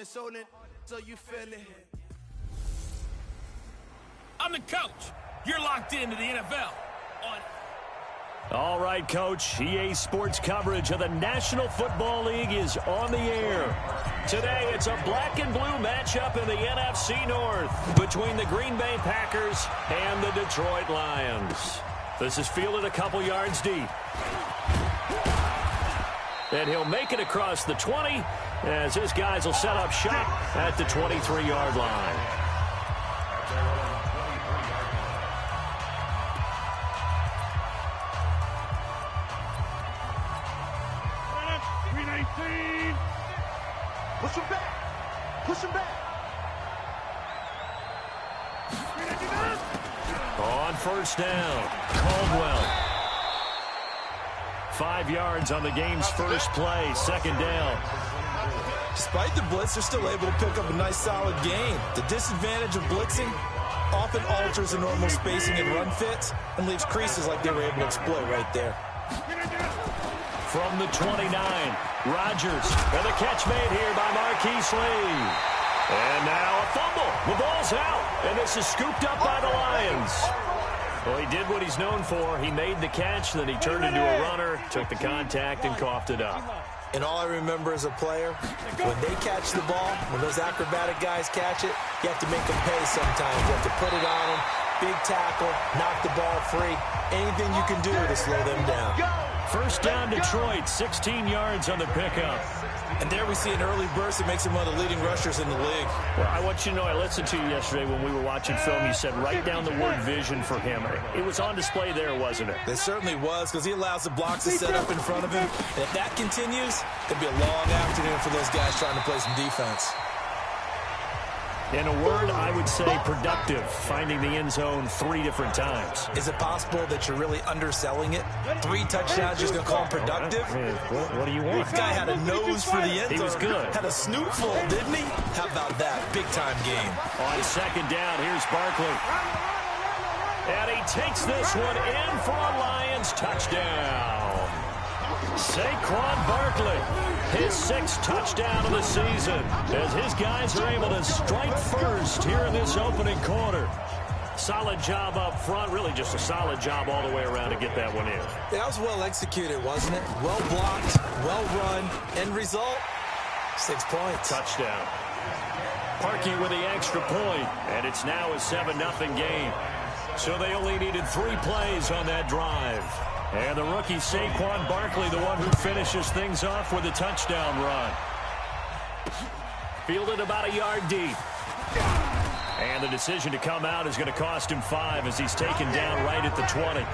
and soul in, so you feel it. I'm the coach. You're locked into the NFL. All right, Coach. EA Sports coverage of the National Football League is on the air. Today, it's a black and blue matchup in the NFC North between the Green Bay Packers and the Detroit Lions. This is fielded a couple yards deep. And he'll make it across the 20 as his guys will set up shop at the 23-yard line. Push him back. Push him back. On first down, Caldwell. 5 yards on the game's first play, second down. Despite the blitz, they're still able to pick up a nice solid gain. The disadvantage of blitzing often alters the normal spacing and run fits and leaves creases like they were able to exploit right there. From the 29, Rodgers, and the catch made here by Marquise Lee. And now a fumble. The ball's out, and this is scooped up by the Lions. Well, he did what he's known for. He made the catch, then he turned into a runner, took the contact, and coughed it up. And all I remember as a player, when they catch the ball, when those acrobatic guys catch it, you have to make them pay sometimes. You have to put it on them, big tackle, knock the ball free. Anything you can do to slow them down. First down, Detroit, 16 yards on the pickup. And there we see an early burst that makes him one of the leading rushers in the league. Well, I want you to know, I listened to you yesterday when we were watching film. You said write down the word vision for him. It was on display there, wasn't it? It certainly was, because he allows the blocks to set up in front of him. And if that continues, it'll be a long afternoon for those guys trying to play some defense. In a word, I would say productive, finding the end zone 3 different times. Is it possible that you're really underselling it? 3 touchdowns, just going to call him productive? What do you want? This guy had a nose for the end zone. He was good. Had a snootful, didn't he? How about that? Big-time game. On second down, here's Barkley. And he takes this one in for a Lions touchdown. Saquon Barkley, his 6th touchdown of the season, as his guys are able to strike first here in this opening quarter. Solid job up front, really just a solid job all the way around to get that one in. That was well executed, wasn't it? Well blocked, well run, end result, 6 points. Touchdown. Parkey with the extra point, and it's now a 7-0 game. So they only needed 3 plays on that drive. And the rookie Saquon Barkley, the one who finishes things off with a touchdown run. Fielded about a yard deep. And the decision to come out is going to cost him 5 as he's taken down right at the 20.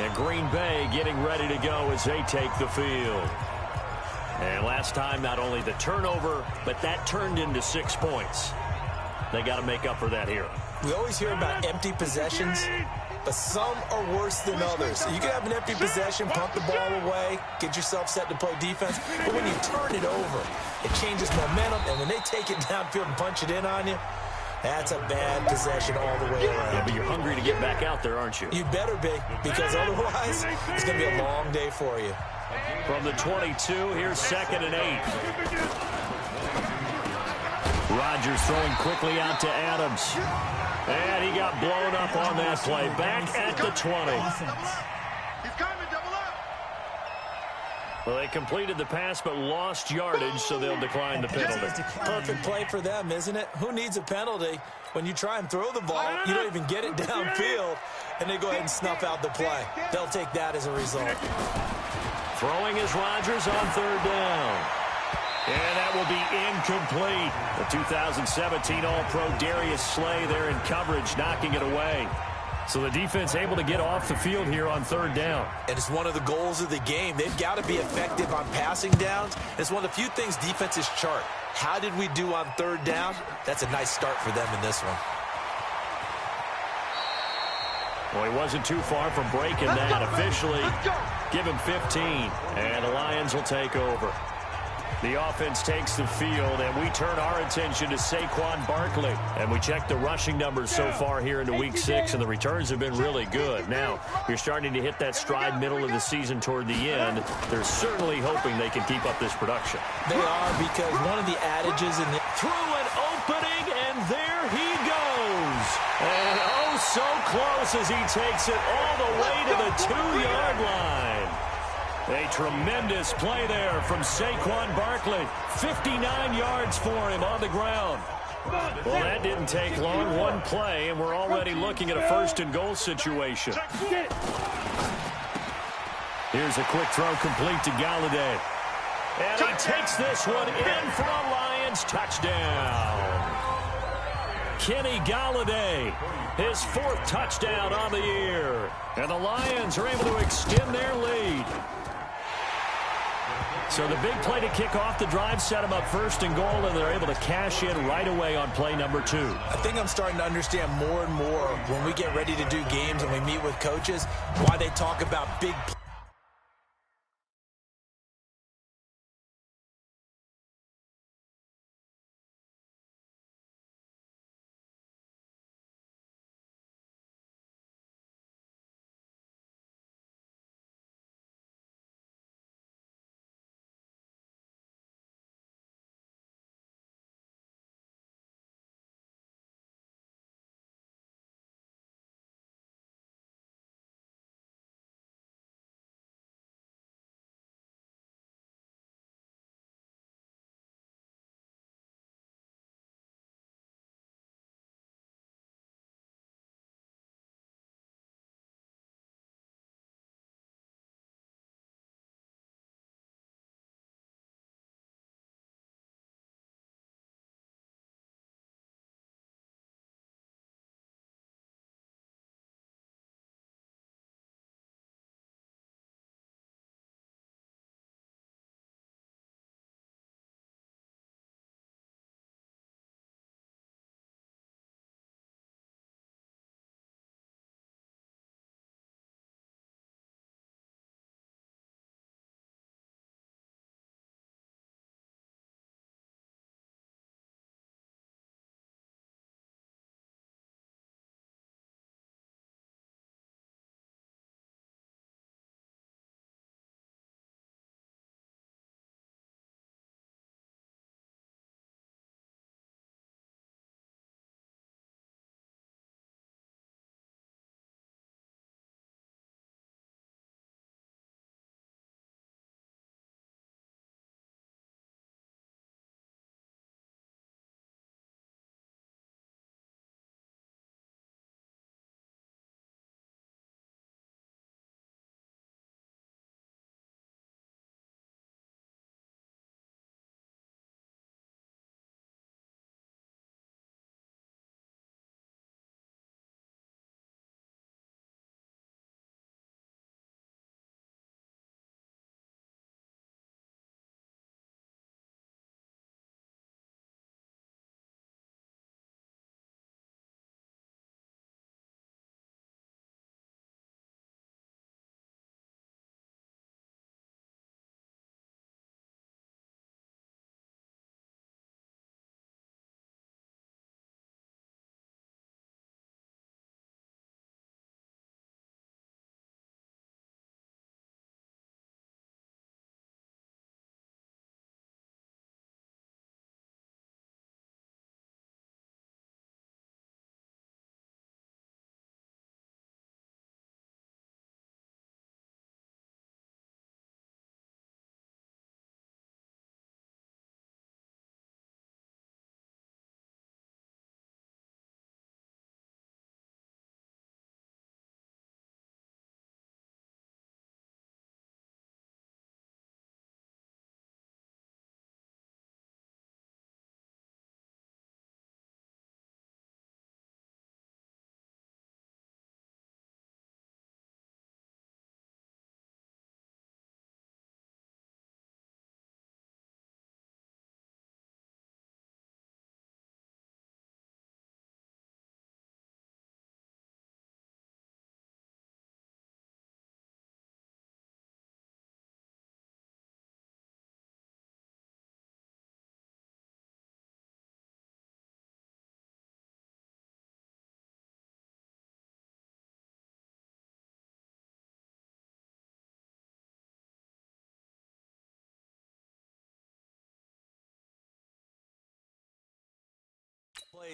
And Green Bay getting ready to go as they take the field. And last time, not only the turnover, but that turned into 6 points. They got to make up for that here. We always hear about empty possessions, but some are worse than others. You can have an empty possession, pump the ball away, get yourself set to play defense, but when you turn it over, it changes momentum, and when they take it downfield and punch it in on you, that's a bad possession all the way around. Yeah, but you're hungry to get back out there, aren't you? You better be, because otherwise, it's going to be a long day for you. From the 22, here's 2nd and 8. Rodgers throwing quickly out to Adams. And he got blown up on that play. Back at the 20. Well, they completed the pass but lost yardage, so they'll decline the penalty. Perfect play for them, isn't it? Who needs a penalty when you try and throw the ball, you don't even get it downfield, and they go ahead and snuff out the play. They'll take that as a result. Throwing is Rodgers on 3rd down. And that will be incomplete. The 2017 All-Pro Darius Slay there in coverage, knocking it away. So the defense able to get off the field here on 3rd down. And it's one of the goals of the game. They've got to be effective on passing downs. It's one of the few things defenses chart. How did we do on 3rd down? That's a nice start for them in this one. Well, he wasn't too far from breaking that officially. Give him 15, and the Lions will take over. The offense takes the field, and we turn our attention to Saquon Barkley. And we check the rushing numbers so far here into Week 6, and the returns have been really good. Now, you're starting to hit that stride middle of the season toward the end. They're certainly hoping they can keep up this production. They are, because one of the adages in the... Through an opening, and there he goes. And oh, so close as he takes it all the way to the 2-yard line. A tremendous play there from Saquon Barkley. 59 yards for him on the ground. Well, that didn't take long. One play, and we're already looking at a first-and-goal situation. Here's a quick throw complete to Galladay. And he takes this one in for a Lions touchdown. Kenny Galladay, his 4th touchdown on the year. And the Lions are able to extend their lead. So the big play to kick off the drive set them up first and goal, and they're able to cash in right away on play number 2. I think I'm starting to understand more and more when we get ready to do games and we meet with coaches why they talk about big plays.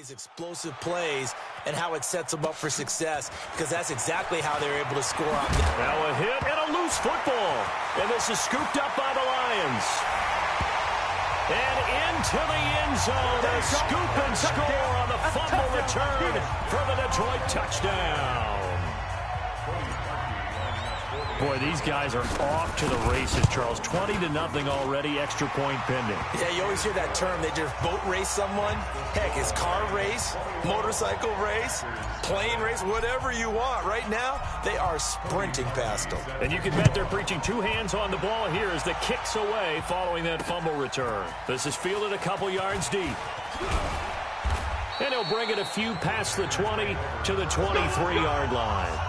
Explosive plays, and how it sets them up for success, because that's exactly how they're able to score on that. Now a hit and a loose football, and this is scooped up by the Lions. And into the end zone, a scoop and score on the fumble return for the Detroit touchdown. Boy, these guys are off to the races, Charles. 20-0 already, extra point pending. Yeah, you always hear that term. They just boat race someone. Heck, it's car race, motorcycle race, plane race, whatever you want. Right now, they are sprinting past them. And you can bet they're preaching two hands on the ball here as the kick's away following that fumble return. This is fielded a couple yards deep. And he'll bring it a few past the 20 to the 23-yard line.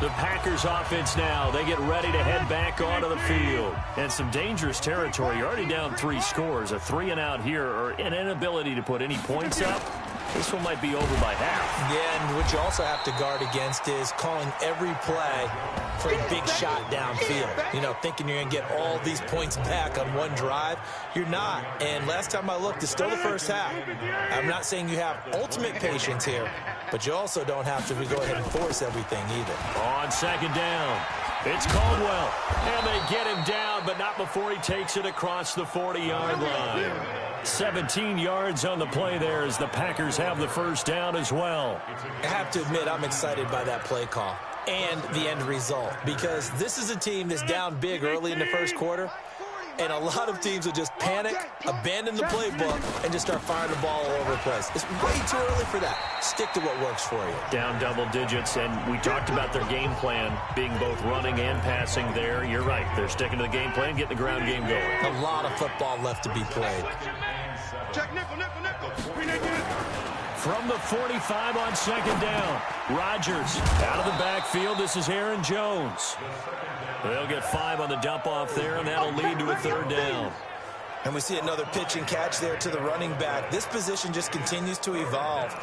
The Packers offense now, they get ready to head back onto the field. And some dangerous territory. You're already down 3 scores. A 3-and-out here, or an inability to put any points up. This one might be over by half. Yeah, and what you also have to guard against is calling every play for a big shot downfield. You know, thinking you're going to get all these points back on one drive. You're not. And last time I looked, it's still the first half. I'm not saying you have ultimate patience here, but you also don't have to go ahead and force everything either. On second down, it's Caldwell. And they get him down, but not before he takes it across the 40-yard line. 17 yards on the play there as the Packers have the first down as well. I have to admit, I'm excited by that play call and the end result, because this is a team that's down big early in the first quarter, and a lot of teams will just panic, abandon the playbook, and just start firing the ball all over the place. It's way too early for that. Stick to what works for you. Down double digits, and we talked about their game plan being both running and passing there. You're right. They're sticking to the game plan, getting the ground game going. A lot of football left to be played. Check nickel, nickel, nickel. From the 45 on second down, Rodgers out of the backfield. This is Aaron Jones. They'll get 5 on the dump-off there, and that'll lead to a third down. And we see another pitch and catch there to the running back. This position just continues to evolve.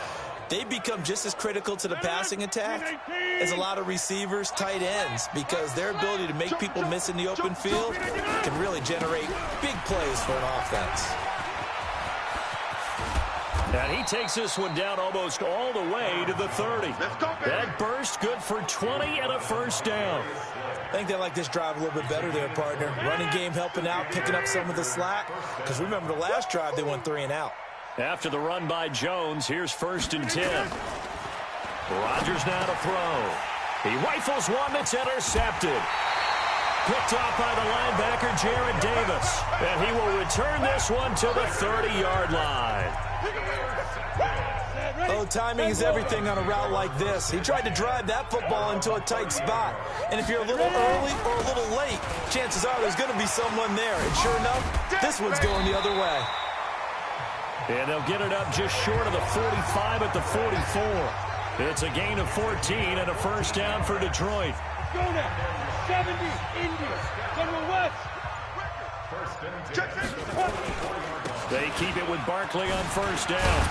They become just as critical to the passing attack as a lot of receivers, tight ends, because their ability to make people miss in the open field can really generate big plays for an offense. And he takes this one down almost all the way to the 30. That burst good for 20 and a first down. I think they like this drive a little bit better there, partner. Running game helping out, picking up some of the slack. Because remember, the last drive, they went 3 and out. After the run by Jones, here's 1st and 10. Rodgers now to throw. He rifles one that's intercepted. Picked off by the linebacker, Jared Davis. And he will return this one to the 30-yard line. Oh, timing is everything on a route like this. He tried to drive that football into a tight spot. And if you're a little early or a little late, chances are there's going to be someone there. And sure enough, this one's going the other way. And they'll get it up just short of the 45 at the 44. It's a gain of 14 and a first down for Detroit. Go now. 70, Indians, General West. They keep it with Barkley on first down.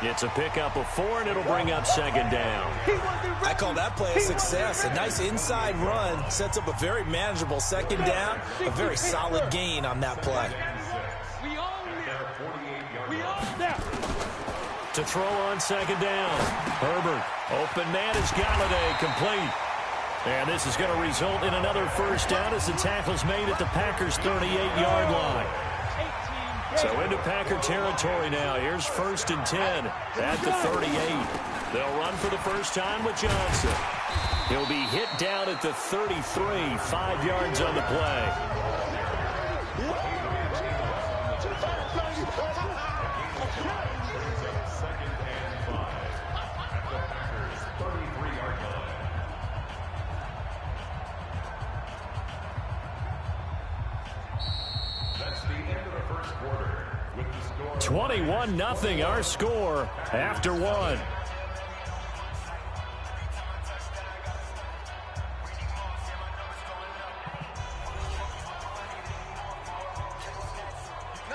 It's a pickup of 4, and it'll bring up second down. I call that play a success. A nice inside run sets up a very manageable second down. A very solid gain on that play. To throw on second down. Herbert. Open man is Galladay, complete. And this is going to result in another first down as the tackle's made at the Packers' 38-yard line. So into Packer territory now. Here's 1st and 10 at the 38. They'll run for the first time with Johnson. He'll be hit down at the 33, 5 yards on the play. That's the end of the first quarter. With the score 21-0 our score after 1.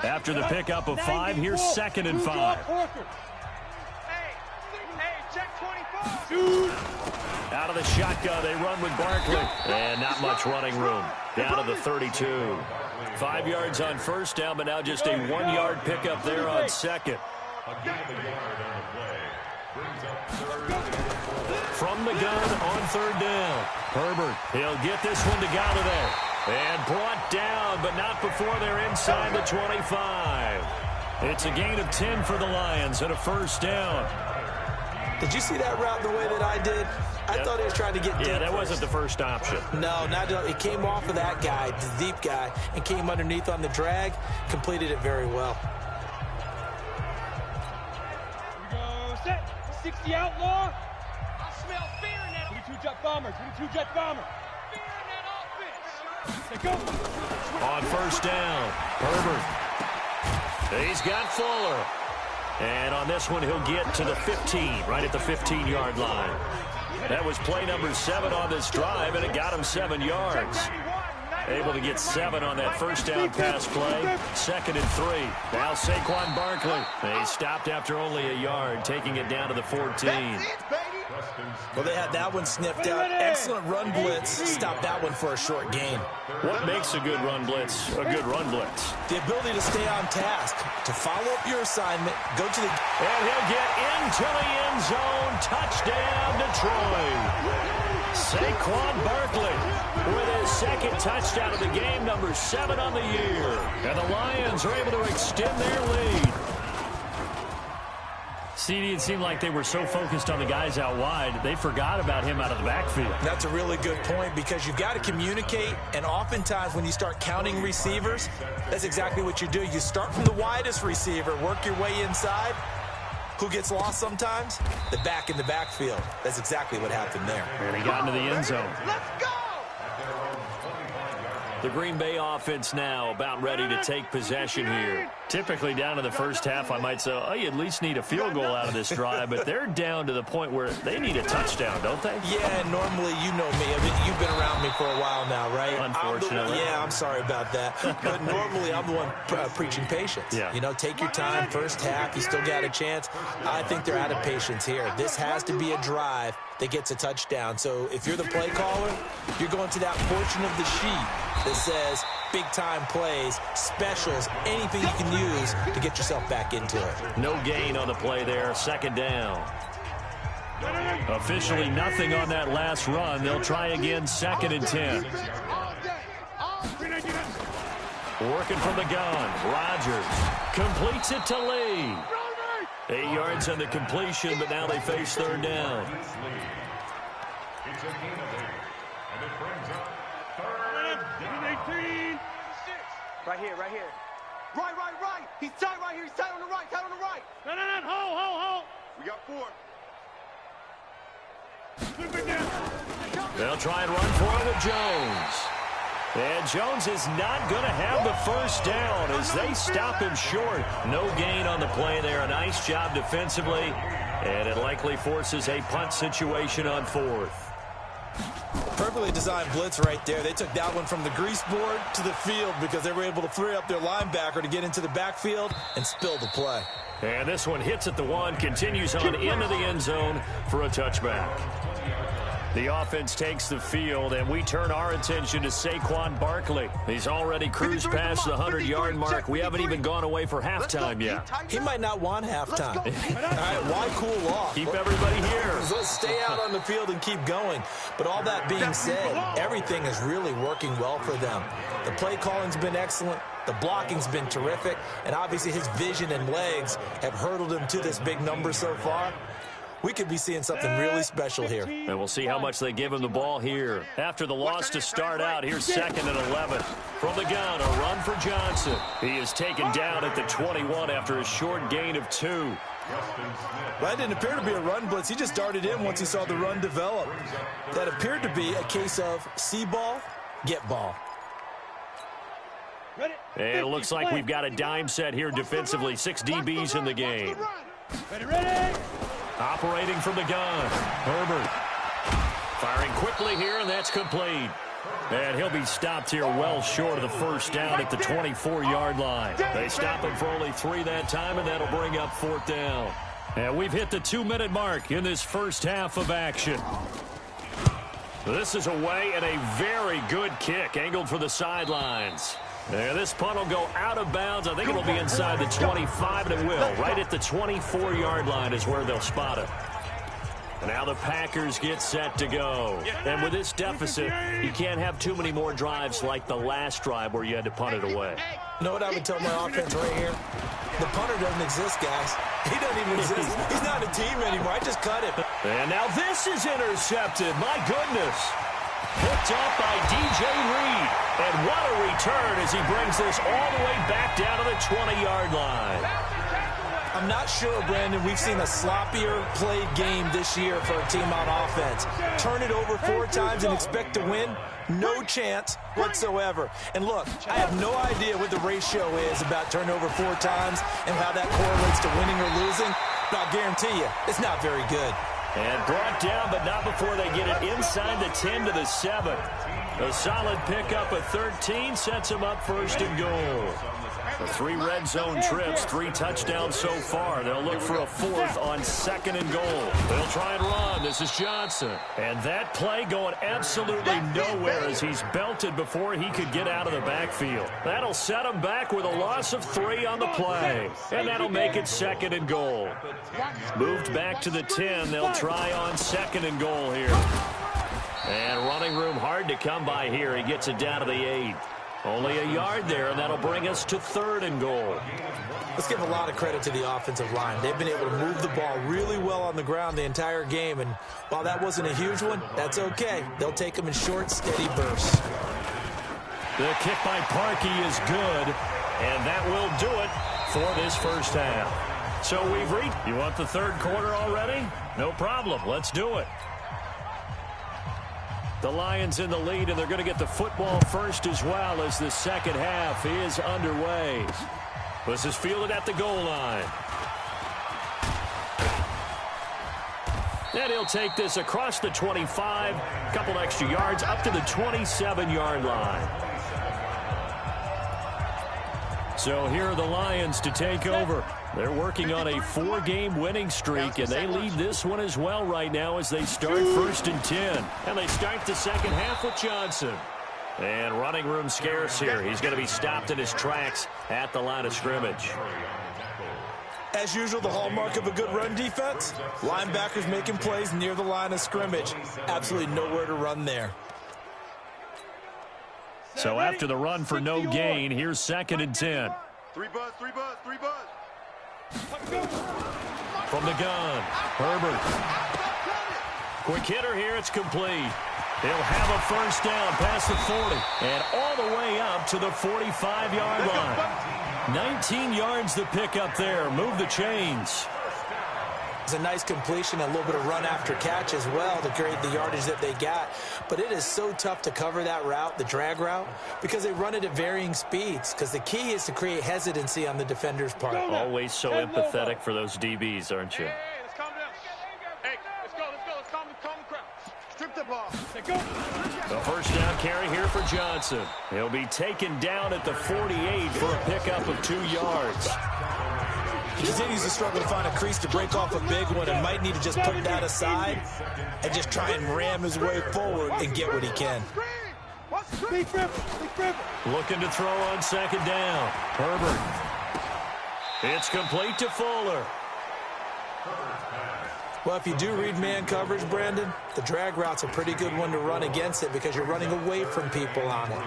After the pickup of 5, here's 2nd and 5. Hey, check 24. Out of the shotgun, they run with Barkley. And not much running room. Down to the 32. 5 yards on first down, but now just a 1-yard pickup there on second. From the gun on third down. Herbert, he'll get this one to Galladay. And brought down, but not before they're inside the 25. It's a gain of 10 for the Lions and a first down. Did you see that route the way that I did? I thought he was trying to get deep. Yeah, that wasn't the first option. No, not at all. It came off of that guy, the deep guy, and came underneath on the drag. Completed it very well. Here we go. Set. 60 outlaw. I smell fear in that. 22 jet bombers. 22 jet bombers. Fear in that offense. They go. On first down, Herbert. He's got Fuller. And on this one, he'll get to the 15, right at the 15-yard line. That was play number 7 on this drive, and it got him 7 yards. Able to get 7 on that first down pass play. 2nd and 3. Now Saquon Barkley. He stopped after only a yard, taking it down to the 14. Well, they had that one sniffed out. Excellent run blitz. Stopped that one for a short gain. What makes a good run blitz a good run blitz? The ability to stay on task, to follow up your assignment, go to the... And he'll get into the end zone. Touchdown, Detroit. Saquon Barkley with his 2nd touchdown of the game, number 7 on the year. And the Lions are able to extend their lead. CD, it seemed like they were so focused on the guys out wide, they forgot about him out of the backfield. That's a really good point because you've got to communicate, and oftentimes when you start counting receivers, that's exactly what you do. You start from the widest receiver, work your way inside. Who gets lost sometimes? The back in the backfield. That's exactly what happened there. And he got into the end zone. Let's go. The Green Bay offense now about ready to take possession here. Typically down in the first half, I might say, oh, you at least need a field goal out of this drive, but they're down to the point where they need a touchdown, don't they? Yeah, normally, you know me. I mean, you've been around me for a while now, right? Unfortunately. I'm sorry about that. But normally, I'm the one preaching patience. Yeah. You know, take your time, first half, you still got a chance. I think they're out of patience here. This has to be a drive that gets a touchdown. So if you're the play caller, you're going to that portion of the sheet that says big-time plays, specials, anything you can use to get yourself back into it. No gain on the play there, 2nd down. Officially nothing on that last run. They'll try again, 2nd and 10. Working from the gun, Rodgers completes it to Lee. 8 yards on the completion, but now they face 3rd down. It's a gain of 8, and it brings up 3rd and 10. Right here, right here. Right. He's tight right here. He's tight on the right. No. Hold. We got 4. They'll try and run for it with Jones. And Jones is not going to have the first down as they stop him short. No gain on the play there. A nice job defensively. And it likely forces a punt situation on 4th. Perfectly designed blitz right there. They took that one from the grease board to the field because they were able to free up their linebacker to get into the backfield and spill the play. And this one hits at the 1, continues on into the end zone for a touchback. The offense takes the field, and we turn our attention to Saquon Barkley. He's already cruised past the 100-yard mark. We haven't even gone away for halftime yet. He might not want halftime. All right, why cool off? Keep everybody here. Let's stay out on the field and keep going. But all that being said, everything is really working well for them. The play calling's been excellent. The blocking's been terrific. And obviously his vision and legs have hurdled him to this big number so far. We could be seeing something really special here. And we'll see how much they give him the ball here. After the loss to start out, here's 2nd and 11. From the gun, a run for Johnson. He is taken down at the 21 after a short gain of 2. That didn't appear to be a run blitz. He just darted in once he saw the run develop. That appeared to be a case of see ball, get ball. And it looks like we've got a dime set here defensively. 6 DBs in the game. Ready. Operating from the gun, Herbert. Firing quickly here, and that's complete. And he'll be stopped here well short of the first down at the 24-yard line. They stop him for only 3 that time, and that'll bring up 4th down. And we've hit the 2-minute mark in this first half of action. This is away and a very good kick, angled for the sidelines. There, this punt will go out of bounds. I think it'll be inside the 25, and it will. Right at the 24-yard line is where they'll spot it. And now the Packers get set to go. And with this deficit, you can't have too many more drives like the last drive where you had to punt it away. You know what I would tell my offense right here? The punter doesn't exist, guys. He doesn't even exist. He's not a team anymore. I just cut it. And now this is intercepted. My goodness. Picked off by DJ Reed. And what a return as he brings this all the way back down to the 20-yard line. I'm not sure, Brandon, we've seen a sloppier played game this year for a team on offense. Turn it over 4 times and expect to win? No chance whatsoever. And look, I have no idea what the ratio is about turnover 4 times and how that correlates to winning or losing, but I'll guarantee you, it's not very good. And brought down, but not before they get it inside the 10 to the 7. A solid pickup of 13 sets them up first and goal. The 3 red zone trips, 3 touchdowns so far. They'll look for a 4th on 2nd and goal. They'll try and run. This is Johnson. And that play going absolutely nowhere as he's belted before he could get out of the backfield. That'll set him back with a loss of 3 on the play. And that'll make it 2nd and goal. Moved back to the 10. They'll try on 2nd and goal here. And running room hard to come by here. He gets it down to the 8. Only a yard there, and that'll bring us to 3rd and goal. Let's give a lot of credit to the offensive line. They've been able to move the ball really well on the ground the entire game, and while that wasn't a huge one, that's okay. They'll take them in short, steady bursts. The kick by Parkey is good, and that will do it for this first half. So we've reached. You want the 3rd quarter already? No problem. Let's do it. The Lions in the lead, and they're going to get the football first as well as the 2nd half is underway. This is fielded at the goal line. And he'll take this across the 25, a couple extra yards, up to the 27-yard line. So here are the Lions to take over. They're working on a 4-game winning streak, and they lead this one as well right now as they start 1st and 10. And they start the 2nd half with Johnson. And running room scarce here. He's going to be stopped in his tracks at the line of scrimmage. As usual, the hallmark of a good run defense, linebackers making plays near the line of scrimmage. Absolutely nowhere to run there. So after the run for no gain, here's 2nd and 10. 3 buzz, 3 buzz, 3 buzz. From the gun, Herbert. Quick hitter here, it's complete. He'll have a first down past the 40 and all the way up to the 45-yard line. 19 yards to pick up there. Move the chains. It's a nice completion, a little bit of run after catch as well to create the yardage that they got. But it is so tough to cover that route, the drag route, because they run it at varying speeds. Because the key is to create hesitancy on the defender's part. Always so empathetic for those DBs, aren't you? Hey, let's calm down. Hey, let's go. Let's calm the crowd. Strip the ball. The first down carry here for Johnson. He'll be taken down at the 48 for a pickup of 2 yards. He continues to struggle to find a crease to break off a big one and might need to just put that aside and just try and ram his way forward and get what he can. Looking to throw on 2nd down. Herbert. It's complete to Fuller. Well, if you do read man coverage, Brandon, the drag route's a pretty good one to run against it because you're running away from people on it.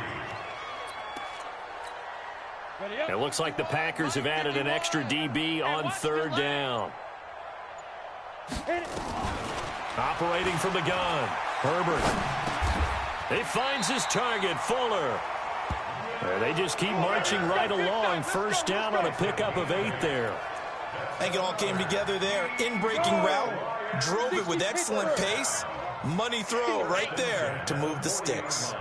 It looks like the Packers have added an extra DB on 3rd down. Operating from the gun, Herbert. He finds his target, Fuller. They just keep marching right along. First down on a pickup of 8 there. I think it all came together there. In-breaking route, drove it with excellent pace. Money throw right there to move the sticks.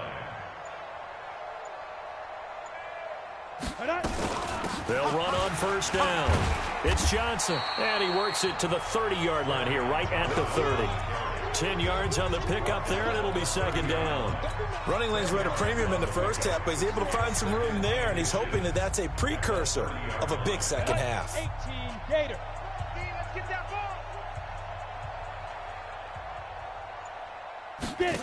They'll run on first down. It's Johnson, and he works it to the 30-yard line here, right at the 30. 10 yards on the pickup there, and it'll be 2nd down. Running lanes were at a premium in the first half, but he's able to find some room there, and he's hoping that that's a precursor of a big 2nd half. 18 Gator. Let's get that ball. Get it.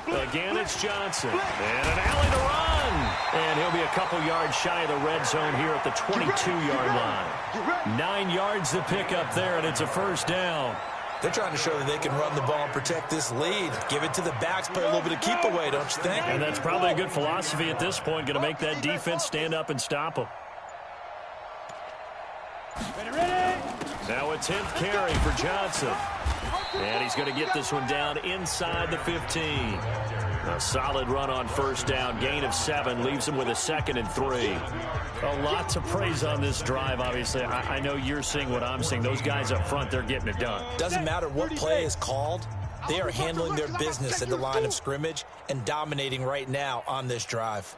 Again, it's Johnson. And an alley to run. And he'll be a couple yards shy of the red zone here at the 22-yard line. 9 yards to pick up there, and it's a first down. They're trying to show that they can run the ball and protect this lead. Give it to the backs, play a little bit of keep away, don't you think? And that's probably a good philosophy at this point. Going to make that defense stand up and stop them. Ready. Now a 10th carry for Johnson. And he's going to get this one down inside the 15. A solid run on first down. Gain of 7 leaves him with a 2nd and 3. A lot to praise on this drive, obviously. I know you're seeing what I'm seeing. Those guys up front, they're getting it done. Doesn't matter what play is called. They are handling their business at the line of scrimmage and dominating right now on this drive.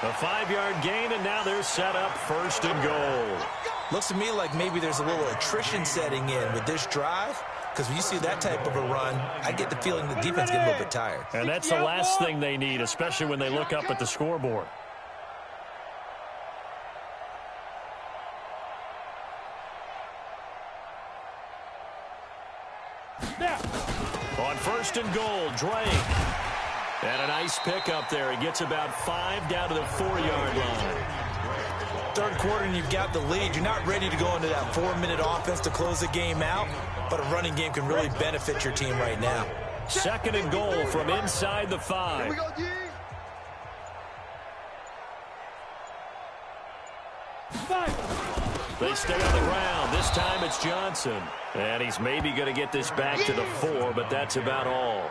A 5-yard gain, and now they're set up 1st and goal. Looks to me like maybe there's a little attrition setting in with this drive, because when you see that type of a run, I get the feeling the defense gets a little bit tired. And that's the last thing they need, especially when they look up at the scoreboard. On 1st and goal, Drake. And a nice pickup there. He gets about 5 down to the 4-yard line. Third quarter and you've got the lead. You're not ready to go into that 4-minute offense to close the game out, but a running game can really benefit your team right now. 2nd and goal from inside the 5. Here we go, D. They stay on the ground. This time it's Johnson. And he's maybe going to get this back to the 4, but that's about all.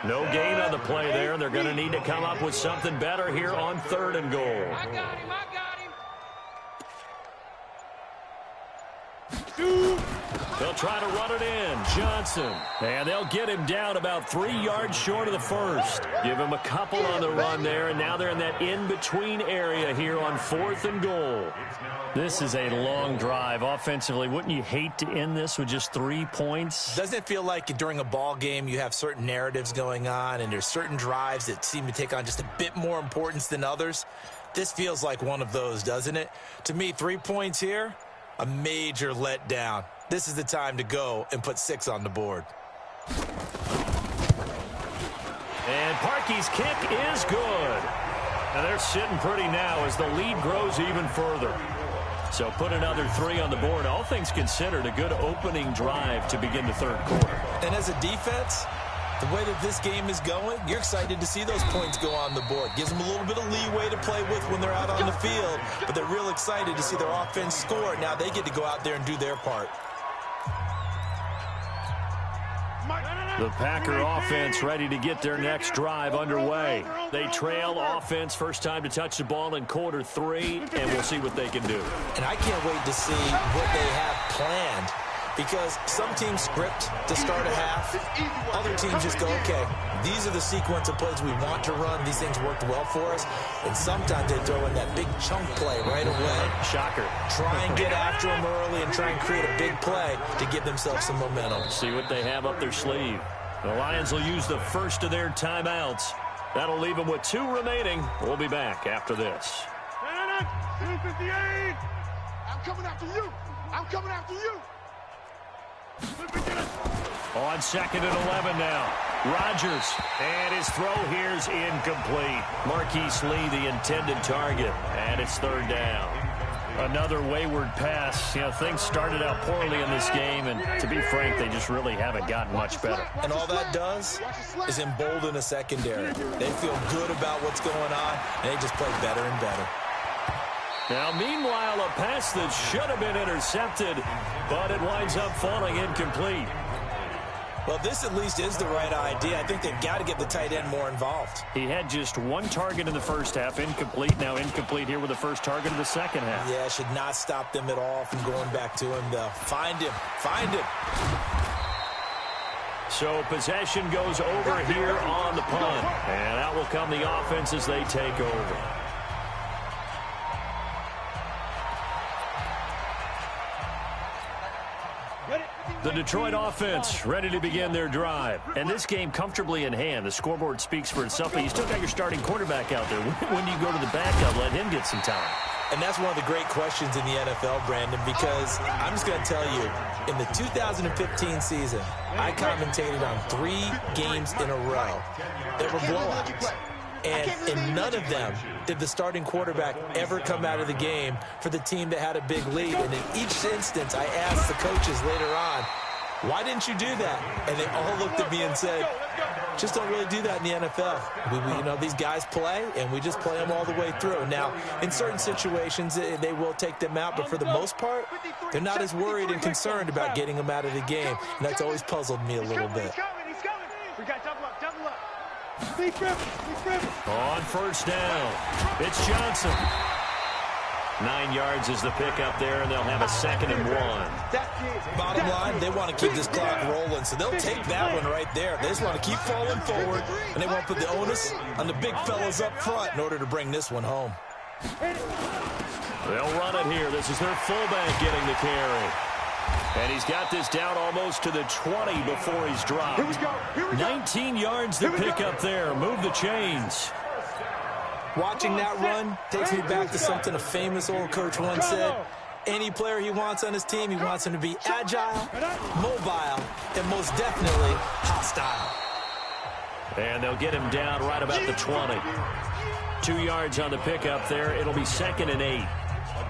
No gain on the play there. They're going to need to come up with something better here on 3rd and goal. I got him. They'll try to run it in. Johnson. And they'll get him down about 3 yards short of the 1st. Give him a couple on the run there, and now they're in that in-between area here on 4th and goal. This is a long drive offensively. Wouldn't you hate to end this with just 3 points? Doesn't it feel like during a ball game you have certain narratives going on and there's certain drives that seem to take on just a bit more importance than others? This feels like one of those, doesn't it? To me, 3 points here, a major letdown. This is the time to go and put 6 on the board. And Parkey's kick is good. And they're sitting pretty now as the lead grows even further. So put another 3 on the board. All things considered, a good opening drive to begin the 3rd quarter. And as a defense, the way that this game is going, you're excited to see those points go on the board. Gives them a little bit of leeway to play with when they're out on the field, but they're real excited to see their offense score. Now they get to go out there and do their part. The Packer offense ready to get their next drive underway. They trail offense first time to touch the ball in quarter 3, and we'll see what they can do. And I can't wait to see what they have planned, because some teams script to start a half. Other teams just go, okay, these are the sequence of plays we want to run. These things worked well for us. And sometimes they throw in that big chunk play right away. Shocker. Try and get after them early and try and create a big play to give themselves some momentum. See what they have up their sleeve. The Lions will use the first of their timeouts. That'll leave them with 2 remaining. We'll be back after this. 258. I'm coming after you. I'm coming after you. On 2nd and 11 now. Rodgers. And his throw here is incomplete. Marquise Lee, the intended target. And it's 3rd down. Another wayward pass. You know, things started out poorly in this game, and to be frank, they just really haven't gotten much better. And all that does is embolden a secondary. They feel good about what's going on, and they just play better and better. Now, meanwhile, a pass that should have been intercepted, but it winds up falling incomplete. Well, this at least is the right idea. I think they've got to get the tight end more involved. He had just 1 target in the first half, incomplete. Now incomplete here with the first target of the second half. Yeah, should not stop them at all from going back to him, though. Find him. Find him. So possession goes over here on the punt. And out will come the offense as they take over. The Detroit offense ready to begin their drive. And this game comfortably in hand. The scoreboard speaks for itself, but you still got your starting quarterback out there. When do you go to the backup, let him get some time? And that's one of the great questions in the NFL, Brandon, because I'm just going to tell you, in the 2015 season, I commentated on 3 games in a row that were blowouts. And in none of them did the starting quarterback ever come out of the game for the team that had a big lead. And in each instance, I asked the coaches later on, why didn't you do that? And they all looked at me and said, just don't really do that in the NFL. These guys play, and we just play them all the way through. Now, in certain situations, they will take them out, but for the most part, they're not as worried and concerned about getting them out of the game. And that's always puzzled me a little bit. We got double up, double up. On first down, it's Johnson. 9 yards is the pickup there, and they'll have a 2nd and 1. Bottom line, they want to keep this clock rolling, so they'll take that one right there. They just want to keep falling forward, and they want to put the onus on the big fellas up front in order to bring this one home. They'll run it here. This is their fullback getting the carry. And he's got this down almost to the 20 before he's dropped. Here we go. 19 yards to pick up there. Move the chains. Watching that run takes me back to something a famous old coach once said. Any player he wants on his team, he wants him to be agile, mobile, and most definitely hostile. And they'll get him down right about the 20. 2 yards on the pickup there. It'll be 2nd and 8.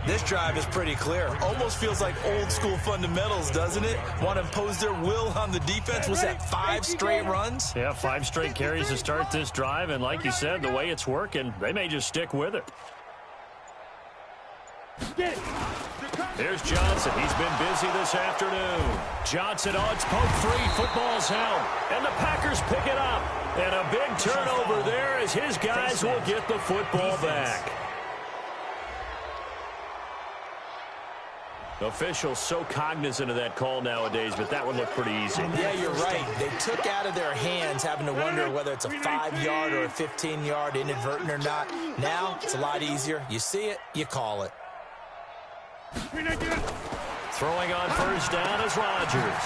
This drive is pretty clear. Almost feels like old school fundamentals, doesn't it? Want to impose their will on the defense. Was that 5 straight runs? Yeah, 5 straight carries to start this drive. And like you said, the way it's working, they may just stick with it. Here's Johnson. He's been busy this afternoon. Johnson on poke 3. Football's out. And the Packers pick it up. And a big turnover there as his guys will get the football back. Officials so cognizant of that call nowadays, but that one looked pretty easy. Yeah, you're right. They took out of their hands having to wonder whether it's a 5-yard or a 15-yard inadvertent or not. Now, it's a lot easier. You see it, you call it. Throwing on first down is Rodgers.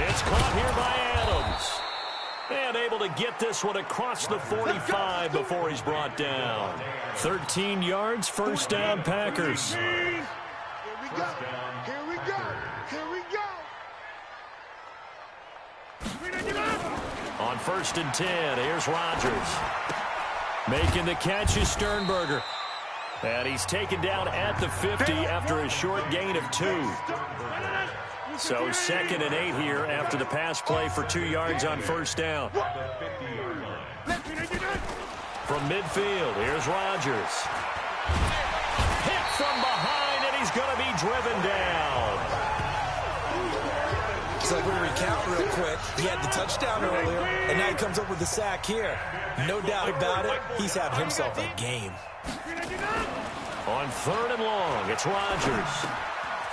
It's caught here by Adams. And able to get this one across the 45 before he's brought down. 13 yards, first down, Packers. Here we go. On 1st and 10, here's Rodgers. Making the catch is Sternberger. And he's taken down at the 50 after a short gain of 2. So 2nd and 8 here after the pass play for 2 yards on first down. From midfield, here's Rodgers. Hit from behind, and he's going to be driven down. So like we recount real quick, he had the touchdown earlier, and now he comes up with the sack here. No doubt about it, he's having himself a game. On 3rd and long, it's Rodgers.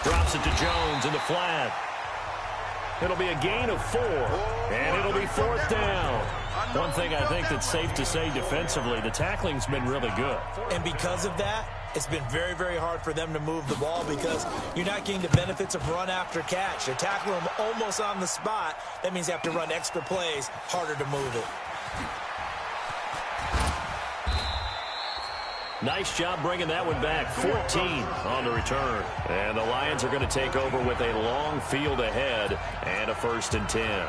Drops it to Jones in the flat. It'll be a gain of 4, and it'll be 4th down. One thing I think that's safe to say defensively, the tackling's been really good. And because of that, it's been very, very hard for them to move the ball because you're not getting the benefits of run after catch. They're tackling them almost on the spot. That means they have to run extra plays, harder to move it. Nice job bringing that one back. 14 on the return. And the Lions are going to take over with a long field ahead and a 1st and 10.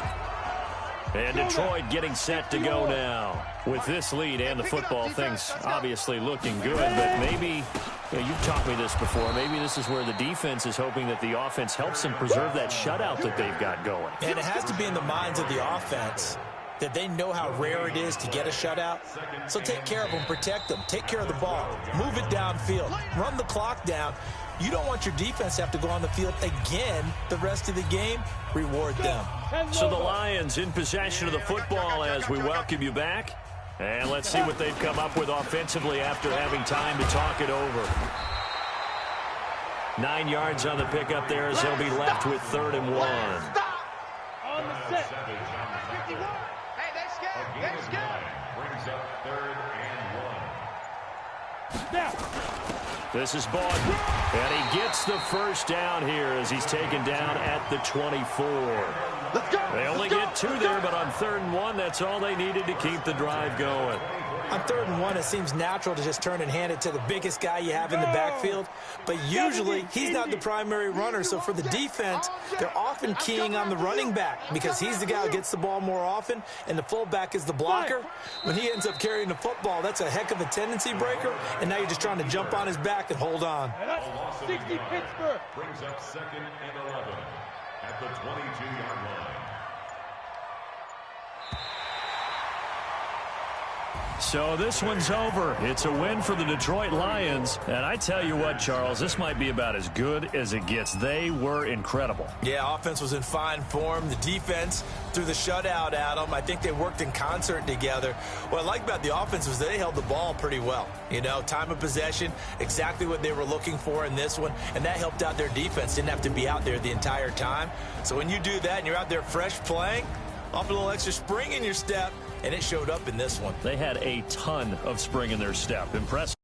And Detroit getting set to go now. With this lead and the football, things obviously looking good, but maybe, you've taught me this before, maybe this is where the defense is hoping that the offense helps them preserve that shutout that they've got going. And it has to be in the minds of the offense that they know how rare it is to get a shutout. So take care of them, protect them, take care of the ball, move it downfield, run the clock down. You don't want your defense to have to go on the field again the rest of the game. Reward them. So the Lions in possession of the football as we welcome you back. And let's see what they've come up with offensively after having time to talk it over. 9 yards on the pickup there as they'll be left with 3rd and 1. On the set. 51. Hey, that's good. That's good. Brings up 3rd and 1. Now. This is Baldwin, and he gets the first down here as he's taken down at the 24. Let's go. They only get 2 there, but on 3rd and 1, that's all they needed to keep the drive going. On 3rd and 1, it seems natural to just turn and hand it to the biggest guy you have in the backfield. But usually, he's not the primary runner. So for the defense, they're often keying on the running back because he's the guy who gets the ball more often, and the fullback is the blocker. When he ends up carrying the football, that's a heck of a tendency breaker, and now you're just trying to jump on his back and hold on. 60 Pittsburgh. Brings up 2nd and 11 at the 22-yard line. So this one's over. It's a win for the Detroit Lions. And I tell you what, Charles, this might be about as good as it gets. They were incredible. Yeah, offense was in fine form. The defense threw the shutout at them. I think they worked in concert together. What I like about the offense was they held the ball pretty well. You know, time of possession, exactly what they were looking for in this one. And that helped out their defense. Didn't have to be out there the entire time. So when you do that and you're out there fresh playing, off a little extra spring in your step, and it showed up in this one. They had a ton of spring in their step. Impressive.